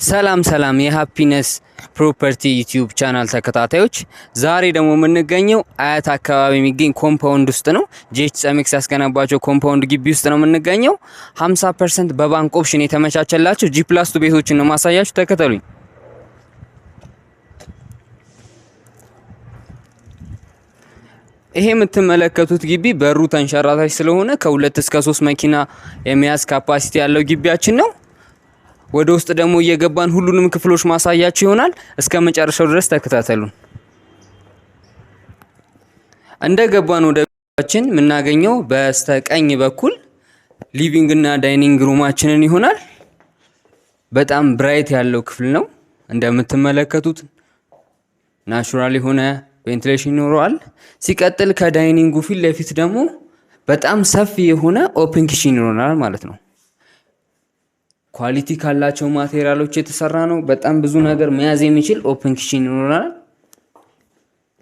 ሰላም ሰላም የሃፒነስ ፕሮፐርቲ ዩቲዩብ ቻናል ተከታታዮች፣ ዛሬ ደግሞ የምንገኘው አያት አካባቢ የሚገኝ ኮምፓውንድ ውስጥ ነው። ጄች ጸሚክስ ያስገነባቸው ኮምፓውንድ ግቢ ውስጥ ነው የምንገኘው። 50% በባንክ ኦፕሽን የተመቻቸላቸው ጂ+2 ቤቶችን ነው ማሳያችሁ። ተከተሉኝ። ይሄ የምትመለከቱት ግቢ በሩ ተንሸራታች ስለሆነ ከ2 እስከ 3 መኪና የሚያዝ ካፓሲቲ ያለው ግቢያችን ነው። ወደ ውስጥ ደግሞ እየገባን ሁሉንም ክፍሎች ማሳያችሁ ይሆናል። እስከ መጨረሻው ድረስ ተከታተሉን። እንደገባን ወደ ቤታችን የምናገኘው በስተቀኝ በኩል ሊቪንግ እና ዳይኒንግ ሩማችንን ይሆናል። በጣም ብራይት ያለው ክፍል ነው። እንደምትመለከቱት ናቹራል የሆነ ቬንቲሌሽን ይኖረዋል። ሲቀጥል ከዳይኒንጉ ፊት ለፊት ደግሞ በጣም ሰፊ የሆነ ኦፕን ኪችን ይኖራል ማለት ነው። ኳሊቲ ካላቸው ማቴሪያሎች የተሰራ ነው። በጣም ብዙ ነገር መያዝ የሚችል ኦፕን ኪችን ይኖራል።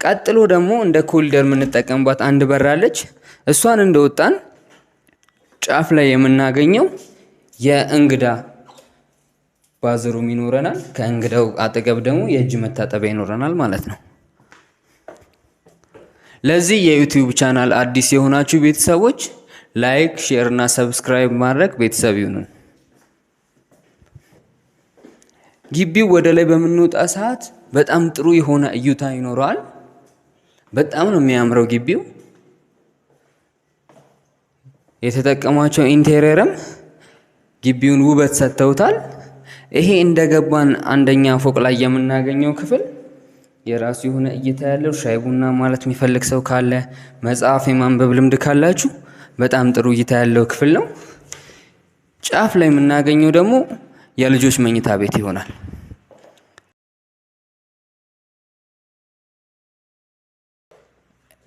ቀጥሎ ደግሞ እንደ ኮሪደር የምንጠቀምባት አንድ በር አለች። እሷን እንደወጣን ጫፍ ላይ የምናገኘው የእንግዳ ባዝሩም ይኖረናል። ከእንግዳው አጠገብ ደግሞ የእጅ መታጠቢያ ይኖረናል ማለት ነው። ለዚህ የዩቲዩብ ቻናል አዲስ የሆናችሁ ቤተሰቦች ላይክ፣ ሼር እና ሰብስክራይብ ማድረግ ቤተሰብ ይሁኑን። ግቢው ወደ ላይ በምንወጣ ሰዓት በጣም ጥሩ የሆነ እይታ ይኖረዋል። በጣም ነው የሚያምረው ግቢው። የተጠቀሟቸው ኢንቴሪየርም ግቢውን ውበት ሰጥተውታል። ይሄ እንደገባን አንደኛ ፎቅ ላይ የምናገኘው ክፍል የራሱ የሆነ እይታ ያለው ሻይ ቡና ማለት የሚፈልግ ሰው ካለ፣ መጽሐፍ የማንበብ ልምድ ካላችሁ በጣም ጥሩ እይታ ያለው ክፍል ነው። ጫፍ ላይ የምናገኘው ደግሞ የልጆች መኝታ ቤት ይሆናል።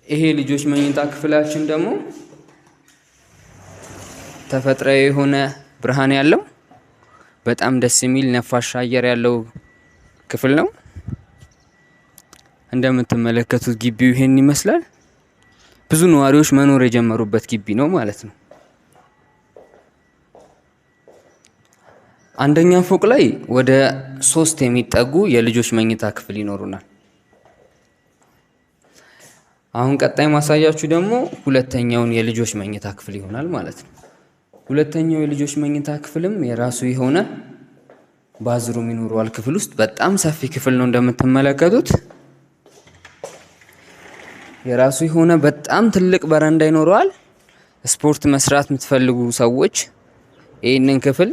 ይሄ ልጆች መኝታ ክፍላችን ደግሞ ተፈጥሯዊ የሆነ ብርሃን ያለው በጣም ደስ የሚል ነፋሻ አየር ያለው ክፍል ነው። እንደምትመለከቱት ግቢው ይሄን ይመስላል። ብዙ ነዋሪዎች መኖር የጀመሩበት ግቢ ነው ማለት ነው። አንደኛ ፎቅ ላይ ወደ 3 የሚጠጉ የልጆች መኝታ ክፍል ይኖሩናል። አሁን ቀጣይ ማሳያችሁ ደግሞ ሁለተኛውን የልጆች መኝታ ክፍል ይሆናል ማለት ነው። ሁለተኛው የልጆች መኝታ ክፍልም የራሱ የሆነ ባዝሩም ይኖረዋል። ክፍል ውስጥ በጣም ሰፊ ክፍል ነው። እንደምትመለከቱት የራሱ የሆነ በጣም ትልቅ በረንዳ ይኖረዋል። ስፖርት መስራት የምትፈልጉ ሰዎች ይህንን ክፍል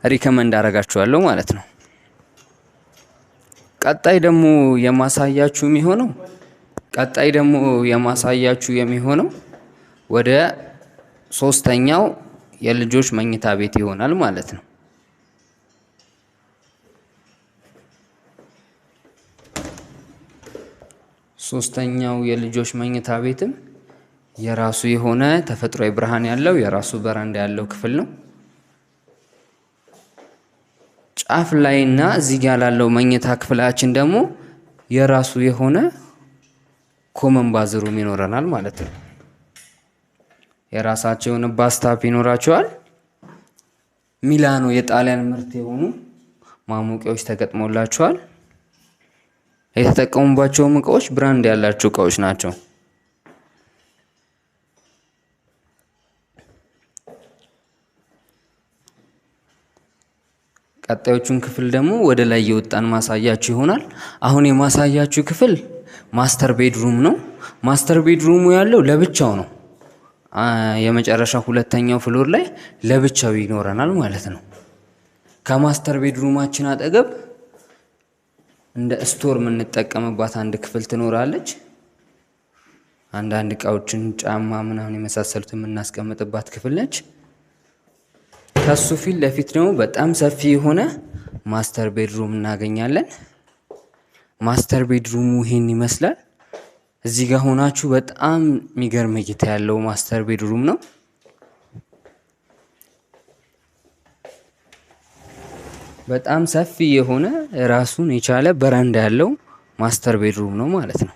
ሪከመንድ አደርጋችኋለሁ ማለት ነው። ቀጣይ ደግሞ የማሳያችሁ የሚሆነው ወደ 3ኛው የልጆች መኝታ ቤት ይሆናል ማለት ነው። ሶስተኛው የልጆች መኝታ ቤትም የራሱ የሆነ ተፈጥሯዊ ብርሃን ያለው የራሱ በረንዳ ያለው ክፍል ነው። ጫፍ ላይና እዚህ ጋር ላለው መኝታ ክፍላችን ደግሞ የራሱ የሆነ ኮመን ባዝሩም ይኖረናል ማለት ነው። የራሳቸው የሆነ ባስታፕ ይኖራቸዋል። ሚላኖ የጣሊያን ምርት የሆኑ ማሞቂያዎች ተገጥሞላቸዋል። የተጠቀሙባቸውም እቃዎች ብራንድ ያላቸው እቃዎች ናቸው። ቀጣዮቹን ክፍል ደግሞ ወደ ላይ የወጣን ማሳያችሁ ይሆናል። አሁን የማሳያችሁ ክፍል ማስተር ቤድሩም ነው። ማስተር ቤድሩሙ ያለው ለብቻው ነው። የመጨረሻ ሁለተኛው ፍሎር ላይ ለብቻው ይኖረናል ማለት ነው። ከማስተር ቤድሩማችን አጠገብ እንደ ስቶር የምንጠቀምባት አንድ ክፍል ትኖራለች። አንዳንድ እቃዎችን፣ ጫማ ምናምን የመሳሰሉት የምናስቀምጥባት ክፍል ነች። ከሱ ፊት ለፊት ደግሞ በጣም ሰፊ የሆነ ማስተር ቤድሩም እናገኛለን። ማስተር ቤድሩሙ ይሄን ይመስላል። እዚህ ጋር ሆናችሁ በጣም የሚገርም እይታ ያለው ማስተር ቤድሩም ነው። በጣም ሰፊ የሆነ ራሱን የቻለ በረንዳ ያለው ማስተር ቤድሩም ነው ማለት ነው።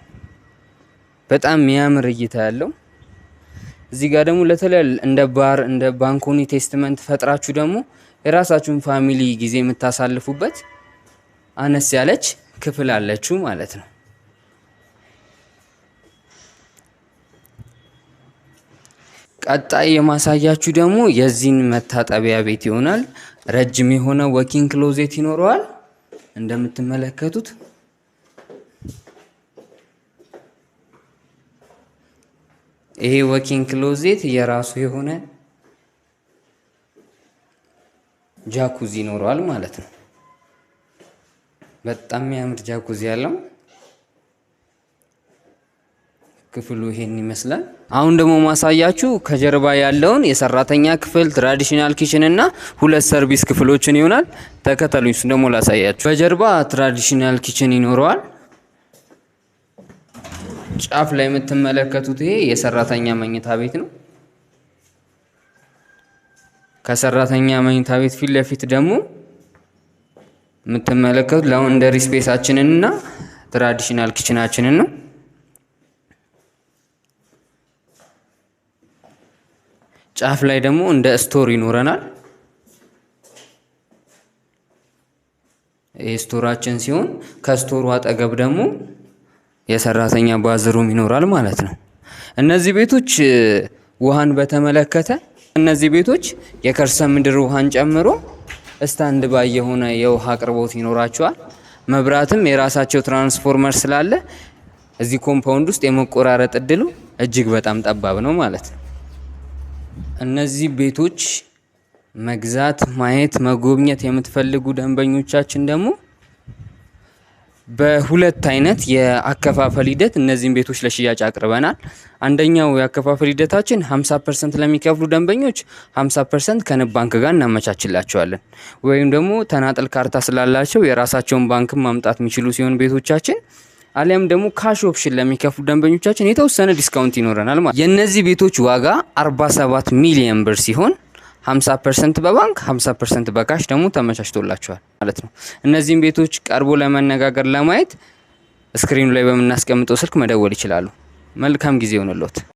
በጣም የሚያምር እይታ ያለው እዚህ ጋር ደግሞ ለተለያየ እንደ ባር እንደ ባንኮኒ ቴስትመንት ፈጥራችሁ ደግሞ የራሳችሁን ፋሚሊ ጊዜ የምታሳልፉበት አነስ ያለች ክፍል አለችው ማለት ነው። ቀጣይ የማሳያችሁ ደግሞ የዚህን መታጠቢያ ቤት ይሆናል። ረጅም የሆነ ወኪንግ ክሎዜት ይኖረዋል እንደምትመለከቱት። ይሄ ወኪንግ ክሎዜት የራሱ የሆነ ጃኩዚ ይኖረዋል ማለት ነው። በጣም የሚያምር ጃኩዚ ያለው ክፍሉ ይሄን ይመስላል። አሁን ደግሞ ማሳያችሁ ከጀርባ ያለውን የሰራተኛ ክፍል፣ ትራዲሽናል ኪችን እና 2 ሰርቪስ ክፍሎችን ይሆናል። ተከተሉኝ፣ እሱ ደግሞ ላሳያችሁ። በጀርባ ትራዲሽናል ኪችን ይኖረዋል። ጫፍ ላይ የምትመለከቱት ይሄ የሰራተኛ መኝታ ቤት ነው። ከሰራተኛ መኝታ ቤት ፊት ለፊት ደግሞ የምትመለከቱት ላውንደሪ ስፔሳችንን እና ትራዲሽናል ኪችናችንን ነው። ጫፍ ላይ ደግሞ እንደ ስቶር ይኖረናል። ይህ ስቶራችን ሲሆን ከስቶሩ አጠገብ ደግሞ የሰራተኛ ባዝሩም ይኖራል ማለት ነው። እነዚህ ቤቶች ውሃን በተመለከተ እነዚህ ቤቶች የከርሰ ምድር ውሃን ጨምሮ ስታንድ ባይ የሆነ የውሃ አቅርቦት ይኖራቸዋል። መብራትም የራሳቸው ትራንስፎርመር ስላለ እዚህ ኮምፓውንድ ውስጥ የመቆራረጥ እድሉ እጅግ በጣም ጠባብ ነው ማለት ነው። እነዚህ ቤቶች መግዛት፣ ማየት፣ መጎብኘት የምትፈልጉ ደንበኞቻችን ደግሞ በሁለት አይነት የአከፋፈል ሂደት እነዚህን ቤቶች ለሽያጭ አቅርበናል። አንደኛው የአከፋፈል ሂደታችን 50% ለሚከፍሉ ደንበኞች 50% ከንብ ባንክ ጋር እናመቻችላቸዋለን። ወይም ደግሞ ተናጠል ካርታ ስላላቸው የራሳቸውን ባንክ ማምጣት የሚችሉ ሲሆን ቤቶቻችን አሊያም ደግሞ ካሽ ኦፕሽን ለሚከፍሉ ደንበኞቻችን የተወሰነ ዲስካውንት ይኖረናል ማለት። የነዚህ ቤቶች ዋጋ 47 ሚሊዮን ብር ሲሆን 50% በባንክ 50% በካሽ ደግሞ ተመቻችቶላቸዋል ማለት ነው። እነዚህን ቤቶች ቀርቦ ለመነጋገር ለማየት ስክሪኑ ላይ በምናስቀምጠው ስልክ መደወል ይችላሉ። መልካም ጊዜ ይሁንልዎት።